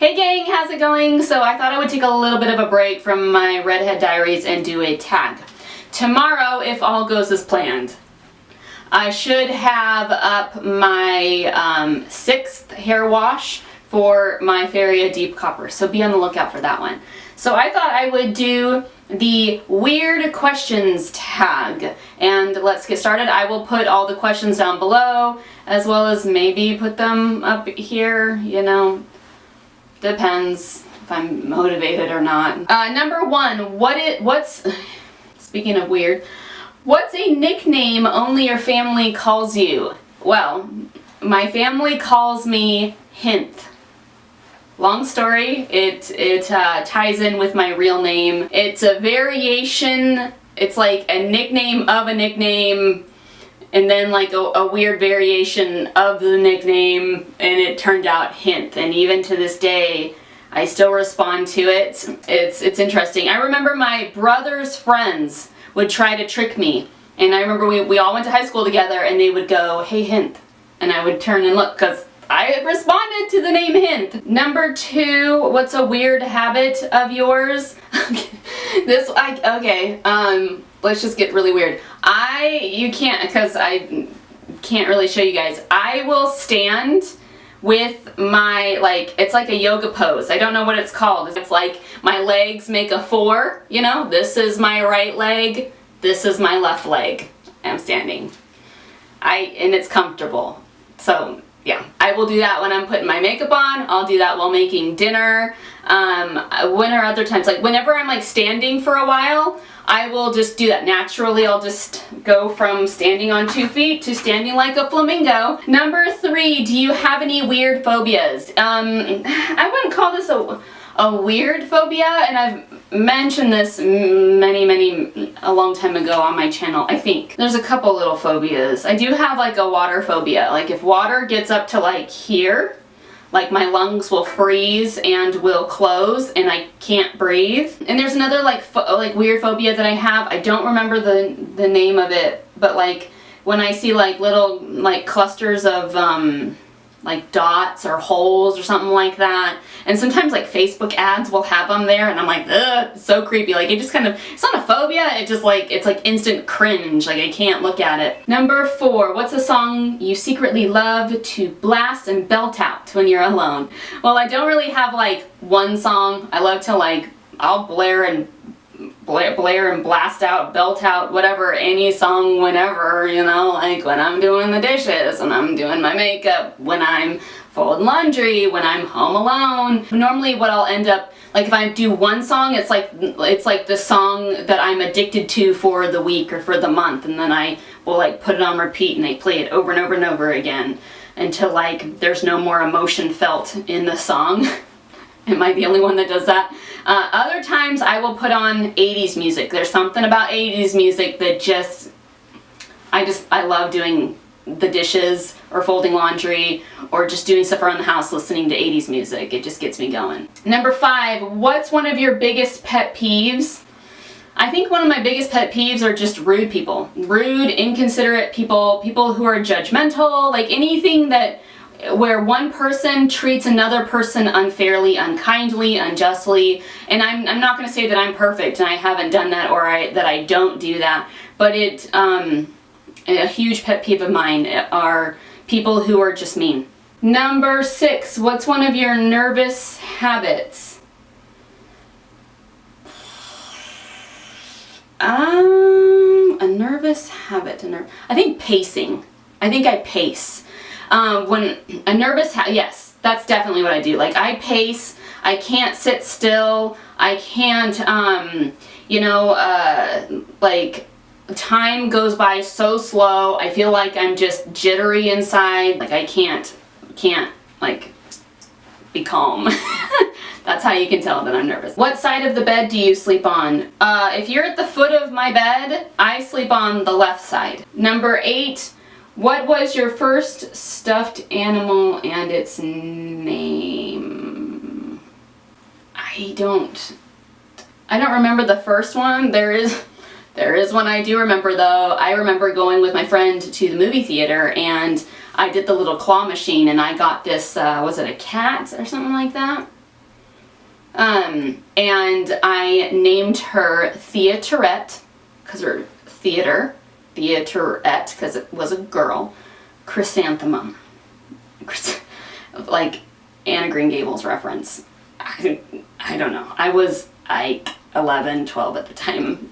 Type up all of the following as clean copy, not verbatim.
Hey gang, how's it going? So I thought I would take a little bit of a break from my Redhead Diaries and do a tag. Tomorrow, if all goes as planned, I should have up my 6th hair wash for my Feria Deep Copper, so be on the lookout for that one. So I thought I would do the weird questions tag, and let's get started. I will put all the questions down below, as well as maybe put them up here, you know. Depends if I'm motivated or not. Number 1, what's speaking of weird, what's a nickname only your family calls you? Well, my family calls me Hint. Long story, it ties in with my real name. It's a variation, it's like a nickname of a nickname, and then like a weird variation of the nickname, and it turned out Hint. And even to this day, I still respond to it. It's interesting. I remember my brother's friends would try to trick me, and I remember we all went to high school together, and they would go, "Hey Hint," and I would turn and look because I had responded to the name Hint. Number 2, what's a weird habit of yours? Let's just get really weird. You can't, because I can't really show you guys. I will stand with my, like, it's like a yoga pose. I don't know what it's called. It's like my legs make a 4, you know? This is my right leg, this is my left leg. I'm standing. And it's comfortable. So, yeah, I will do that when I'm putting my makeup on. I'll do that while making dinner. When are other times? Like, whenever I'm, like, standing for a while, I will just do that naturally. I'll just go from standing on 2 feet to standing like a flamingo. Number 3, do you have any weird phobias? I wouldn't call this a weird phobia, and I've mentioned this a long time ago on my channel, I think. There's a couple little phobias. I do have like a water phobia. Like if water gets up to like here, like my lungs will freeze and will close and I can't breathe. And there's another like weird phobia that I have. I don't remember the name of it, but like when I see like little like clusters of like dots or holes or something like that, and sometimes like Facebook ads will have them there, and I'm like, ugh, it's so creepy. Like it just kind of, it's not a phobia, it just like, it's like instant cringe, like I can't look at it. Number 4, what's a song you secretly love to blast and belt out when you're alone? Well, I don't really have like one song. I love to like, I'll blare and blast out, belt out, whatever, any song whenever, you know, like when I'm doing the dishes, when I'm doing my makeup, when I'm folding laundry, when I'm home alone. Normally what I'll end up, like if I do one song, it's like the song that I'm addicted to for the week or for the month, and then I will like put it on repeat and I play it over and over and over again until like there's no more emotion felt in the song. Am I the only one that does that? Other times I will put on 80s music. There's something about 80s music that I love doing the dishes or folding laundry or just doing stuff around the house listening to 80s music. It just gets me going. Number 5, what's one of your biggest pet peeves? I think one of my biggest pet peeves are just rude people. Rude, inconsiderate people, people who are judgmental, like anything where one person treats another person unfairly, unkindly, unjustly. And I'm not going to say that I'm perfect and I haven't done that or that I don't do that, but a huge pet peeve of mine are people who are just mean. Number 6, what's one of your nervous habits? A nervous habit. I think pacing. I think I pace. When a nervous yes, that's definitely what I do. Like I pace, I can't sit still, I can't, like time goes by so slow, I feel like I'm just jittery inside, like I can't like be calm. That's how you can tell that I'm nervous. What side of the bed do you sleep on? If you're at the foot of my bed, I sleep on the left side. Number 8, what was your first stuffed animal and its name? I don't remember the first one. There is one I do remember though. I remember going with my friend to the movie theater and I did the little claw machine and I got this, was it a cat or something like that? And I named her Theaterette, because her Theaterette, because it was a girl. Chrysanthemum. Like Anna Green Gables reference. I don't know. I was like 11, 12 at the time.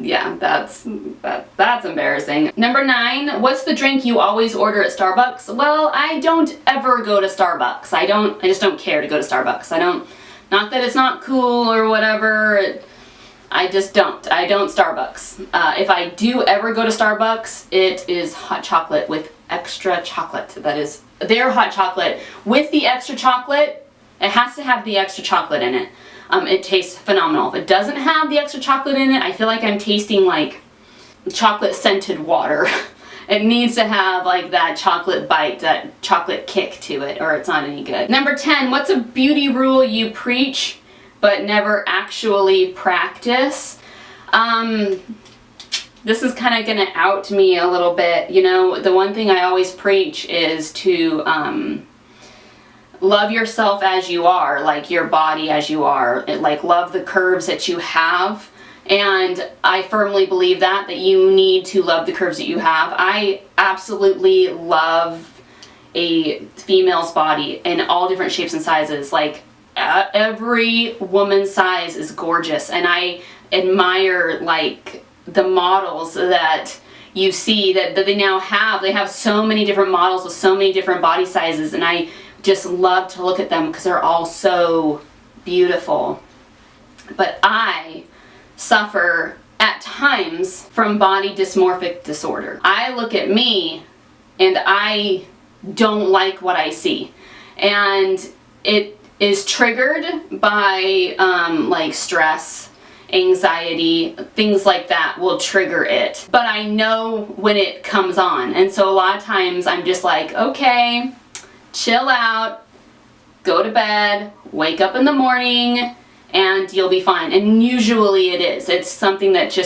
Yeah, that's embarrassing. Number 9, what's the drink you always order at Starbucks? Well, I don't ever go to Starbucks. I just don't care to go to Starbucks. Not that it's not cool or whatever. I just don't. I don't Starbucks. If I do ever go to Starbucks, it is hot chocolate with extra chocolate. That is their hot chocolate with the extra chocolate. It has to have the extra chocolate in it. It tastes phenomenal. If it doesn't have the extra chocolate in it, I feel like I'm tasting like chocolate scented water. It needs to have like that chocolate bite, that chocolate kick to it, or it's not any good. Number 10, what's a beauty rule you preach but never actually practice? This is kind of going to out me a little bit. You know, the one thing I always preach is to love yourself as you are, like your body as you are, like love the curves that you have. And I firmly believe that you need to love the curves that you have. I absolutely love a female's body in all different shapes and sizes. Like every woman's size is gorgeous, and I admire like the models that you see that they now have. They have so many different models with so many different body sizes, and I just love to look at them because they're all so beautiful. But I suffer at times from body dysmorphic disorder. I look at me and I don't like what I see, and it is triggered by like stress, anxiety, things like that will trigger it. But I know when it comes on, and so a lot of times I'm just like, okay, chill out, go to bed, wake up in the morning, and you'll be fine. And usually it is. It's something that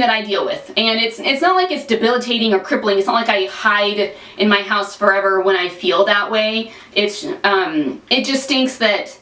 I deal with. And it's not like it's debilitating or crippling. It's not like I hide in my house forever when I feel that way. It just stinks that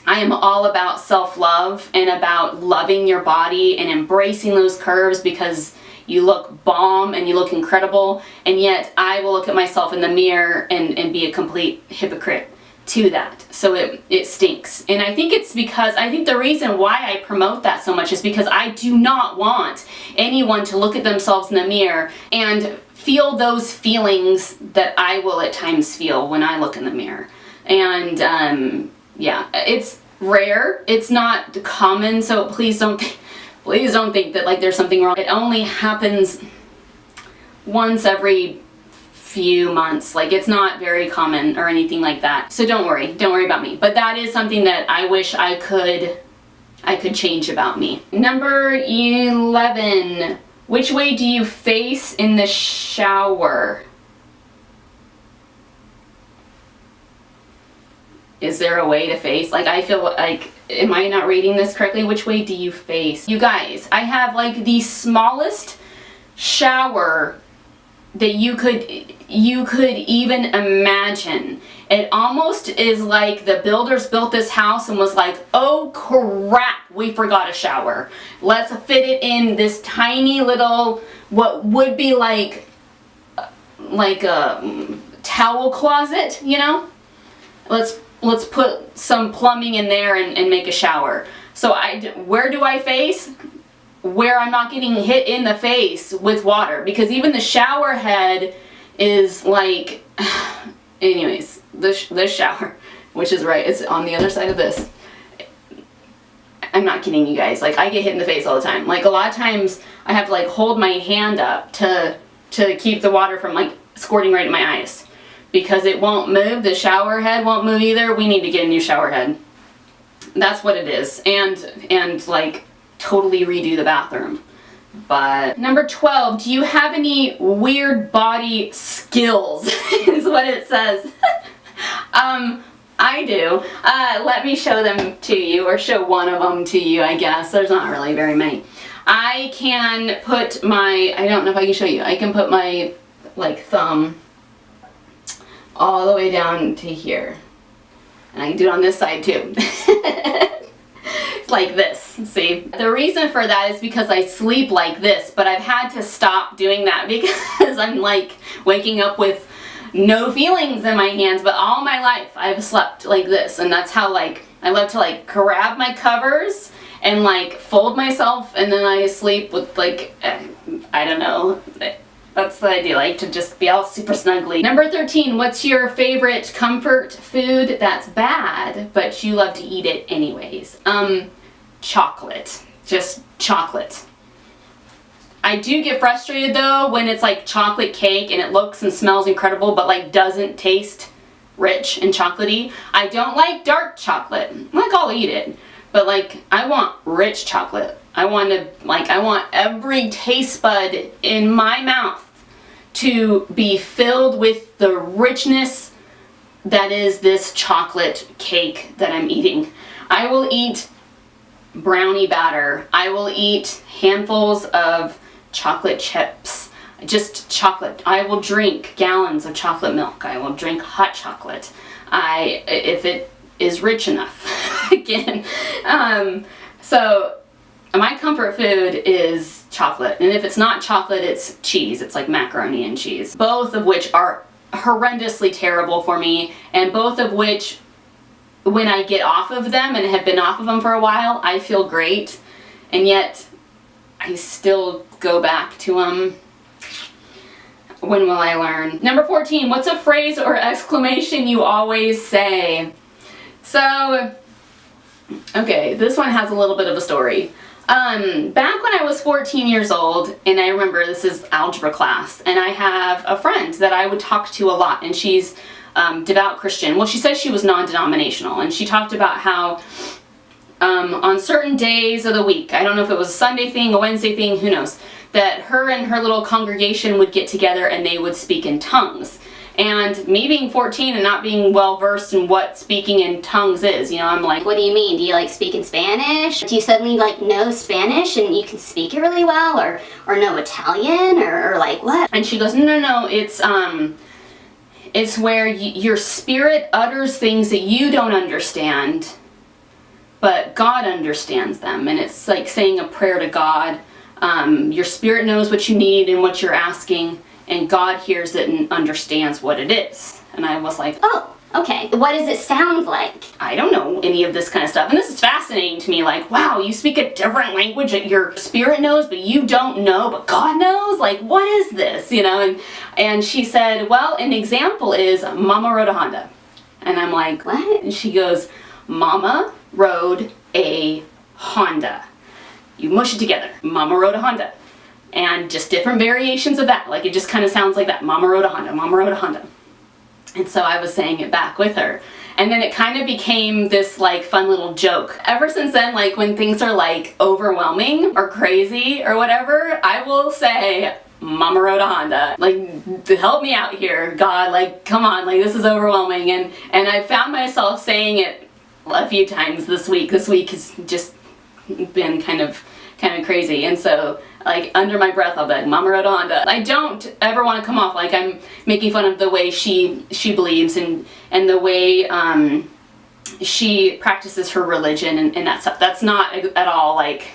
I am all about self-love and about loving your body and embracing those curves because you look bomb and you look incredible, and yet I will look at myself in the mirror and be a complete hypocrite to that. So it stinks. And I think it's because, I think the reason why I promote that so much is because I do not want anyone to look at themselves in the mirror and feel those feelings that I will at times feel when I look in the mirror. And yeah, it's rare. It's not common, so please don't think that like there's something wrong. It only happens once every few months. Like it's not very common or anything like that. So don't worry about me. But that is something that I wish I could change about me. Number 11, which way do you face in the shower? Is there a way to face? Like I feel like, am I not reading this correctly? Which way do you face? You guys, I have like the smallest shower that you could even imagine. It almost is like the builders built this house and was like, oh crap, we forgot a shower. Let's fit it in this tiny little, what would be like a towel closet, you know? Let's put some plumbing in there and make a shower. So where do I face? Where I'm not getting hit in the face with water, because even the shower head is like, anyways, this shower, which is right, it's on the other side of this. I'm not kidding you guys, like I get hit in the face all the time. Like a lot of times I have to like hold my hand up to keep the water from like squirting right in my eyes, because it won't move. The shower head won't move either. We need to get a new shower head. That's what it is. And like totally redo the bathroom. But number 12, do you have any weird body skills? Is what it says. I do. Let me show them to you, or show one of them to you, I guess. There's not really very many. I can put my, I don't know if I can show you, I can put my like thumb all the way down to here. And I can do it on this side too. It's like this, see? The reason for that is because I sleep like this, but I've had to stop doing that because I'm like waking up with no feelings in my hands, but all my life I've slept like this, and that's how like I love to like grab my covers and like fold myself, and then I sleep with like, I don't know. That's the idea, like to just be all super snuggly. Number 13, what's your favorite comfort food that's bad, but you love to eat it anyways? Chocolate. Just chocolate. I do get frustrated though when it's like chocolate cake and it looks and smells incredible, but like doesn't taste rich and chocolatey. I don't like dark chocolate. Like, I'll eat it, but like I want rich chocolate. I want every taste bud in my mouth to be filled with the richness that is this chocolate cake that I'm eating. I will eat brownie batter. I will eat handfuls of chocolate chips. Just chocolate. I will drink gallons of chocolate milk. I will drink hot chocolate. If it is rich enough. Again. So my comfort food is chocolate, and if it's not chocolate, it's cheese. It's like macaroni and cheese, both of which are horrendously terrible for me, and both of which, when I get off of them and have been off of them for a while, I feel great, and yet I still go back to them. When will I learn? Number 14, what's a phrase or exclamation you always say? So, okay, this one has a little bit of a story. Back when I was 14 years old, and I remember this is algebra class, and I have a friend that I would talk to a lot, and she's devout Christian. Well, she says she was non-denominational, and she talked about how on certain days of the week, I don't know if it was a Sunday thing, a Wednesday thing, who knows, that her and her little congregation would get together and they would speak in tongues. And me being 14 and not being well versed in what speaking in tongues is, you know, I'm like, what do you mean? Do you like speak in Spanish? Do you suddenly like know Spanish and you can speak it really well, or know Italian, or like what? And she goes, no, it's where your spirit utters things that you don't understand, but God understands them. And it's like saying a prayer to God. Your spirit knows what you need and what you're asking, and God hears it and understands what it is. And I was like, oh, okay. What does it sound like? I don't know any of this kind of stuff. And this is fascinating to me. Like, wow, you speak a different language that your spirit knows, but you don't know, but God knows? Like, what is this? You know, and she said, well, an example is Mama rode a Honda. And I'm like, what? And she goes, Mama rode a Honda. You mush it together. Mama rode a Honda. And just different variations of that. Like, it just kind of sounds like that. Mama rode a Honda. Mama rode a Honda. And so I was saying it back with her. And then it kind of became this like fun little joke. Ever since then, like when things are like overwhelming or crazy or whatever, I will say, Mama rode a Honda. Like, help me out here, God. Like, come on. Like, this is overwhelming. And I found myself saying it a few times this week. This week has just been kind of crazy. And so, like, under my breath, I'll be like, Mama rode a Honda. I don't ever want to come off like I'm making fun of the way she believes and the way she practices her religion and that stuff. That's not at all like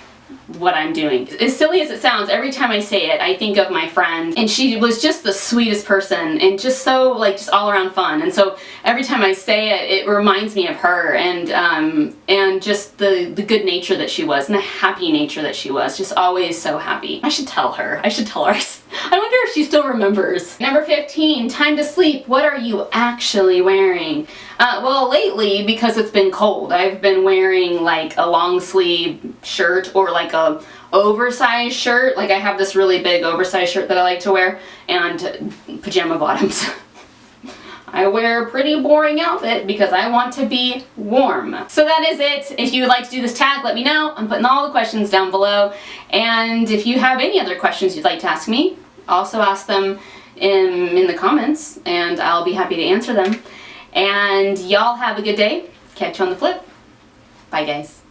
what I'm doing. As silly as it sounds, every time I say it, I think of my friend, and she was just the sweetest person and just so like just all around fun. And so every time I say it, it reminds me of her and just the good nature that she was and the happy nature that she was, just always so happy. I should tell her. I wonder if she still remembers. Number 15, time to sleep. What are you actually wearing? Well, lately, because it's been cold, I've been wearing like a long sleeve shirt or like a oversized shirt. Like, I have this really big oversized shirt that I like to wear, and pajama bottoms. I wear a pretty boring outfit because I want to be warm. So that is it. If you would like to do this tag, let me know. I'm putting all the questions down below. And if you have any other questions you'd like to ask me, also ask them in the comments, and I'll be happy to answer them. And y'all have a good day. Catch you on the flip. Bye, guys.